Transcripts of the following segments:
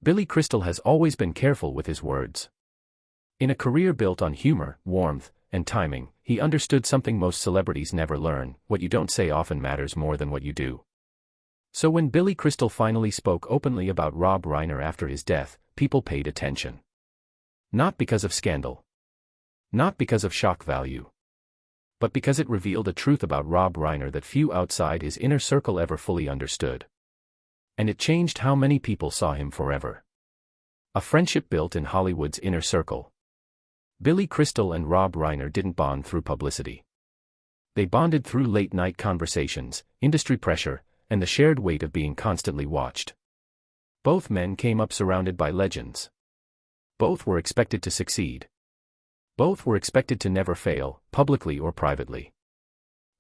Billy Crystal has always been careful with his words. In a career built on humor, warmth, and timing, he understood something most celebrities never learn: what you don't say often matters more than what you do. So when Billy Crystal finally spoke openly about Rob Reiner after his death, people paid attention. Not because of scandal. Not because of shock value. But because it revealed a truth about Rob Reiner that few outside his inner circle ever fully understood. And it changed how many people saw him forever. A friendship built in Hollywood's inner circle. Billy Crystal and Rob Reiner didn't bond through publicity. They bonded through late-night conversations, industry pressure, and the shared weight of being constantly watched. Both men came up surrounded by legends. Both were expected to succeed. Both were expected to never fail, publicly or privately.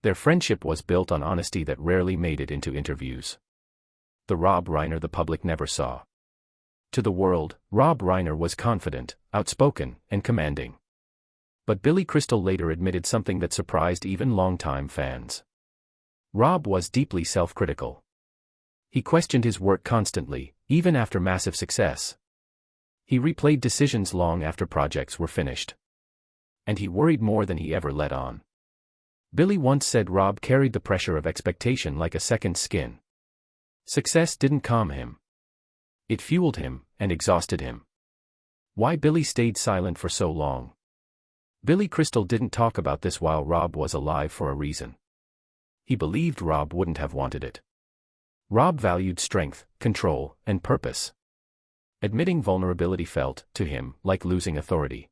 Their friendship was built on honesty that rarely made it into interviews. The Rob Reiner the public never saw. To the world, Rob Reiner was confident, outspoken, and commanding. But Billy Crystal later admitted something that surprised even longtime fans. Rob was deeply self-critical. He questioned his work constantly, even after massive success. He replayed decisions long after projects were finished. And he worried more than he ever let on. Billy once said Rob carried the pressure of expectation like a second skin. Success didn't calm him. It fueled him, and exhausted him. Why Billy stayed silent for so long? Billy Crystal didn't talk about this while Rob was alive for a reason. He believed Rob wouldn't have wanted it. Rob valued strength, control, and purpose. Admitting vulnerability felt, to him, like losing authority.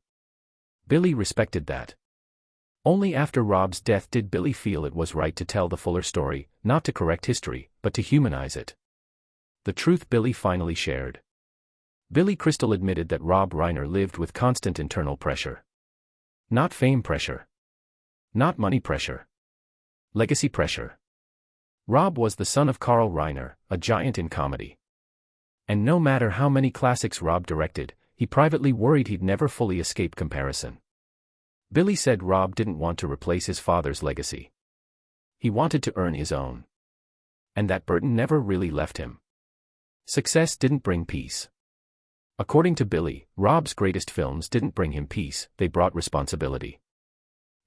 Billy respected that. Only after Rob's death did Billy feel it was right to tell the fuller story, not to correct history, but to humanize it. The truth Billy finally shared. Billy Crystal admitted that Rob Reiner lived with constant internal pressure. Not fame pressure. Not money pressure. Legacy pressure. Rob was the son of Carl Reiner, a giant in comedy. And no matter how many classics Rob directed, he privately worried he'd never fully escape comparison. Billy said Rob didn't want to replace his father's legacy. He wanted to earn his own. And that burden never really left him. Success didn't bring peace. According to Billy, Rob's greatest films didn't bring him peace, they brought responsibility.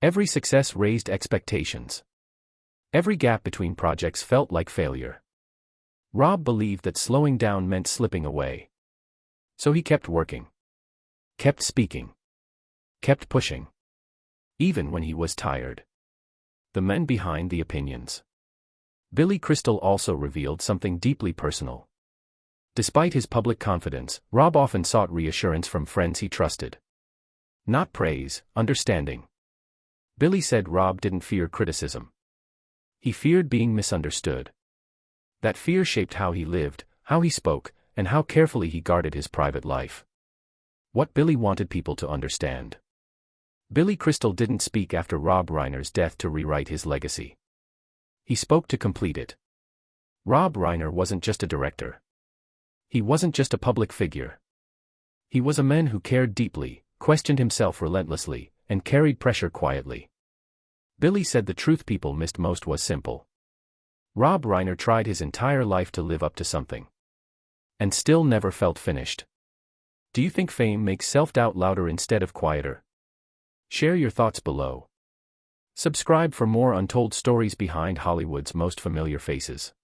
Every success raised expectations. Every gap between projects felt like failure. Rob believed that slowing down meant slipping away. So he kept working. Kept speaking. Kept pushing. Even when he was tired. The men behind the opinions. Billy Crystal also revealed something deeply personal. Despite his public confidence, Rob often sought reassurance from friends he trusted. Not praise, understanding. Billy said Rob didn't fear criticism. He feared being misunderstood. That fear shaped how he lived, how he spoke, and how carefully he guarded his private life. What Billy wanted people to understand. Billy Crystal didn't speak after Rob Reiner's death to rewrite his legacy. He spoke to complete it. Rob Reiner wasn't just a director. He wasn't just a public figure. He was a man who cared deeply, questioned himself relentlessly, and carried pressure quietly. Billy said the truth people missed most was simple. Rob Reiner tried his entire life to live up to something. And still never felt finished. Do you think fame makes self-doubt louder instead of quieter? Share your thoughts below. Subscribe for more untold stories behind Hollywood's most familiar faces.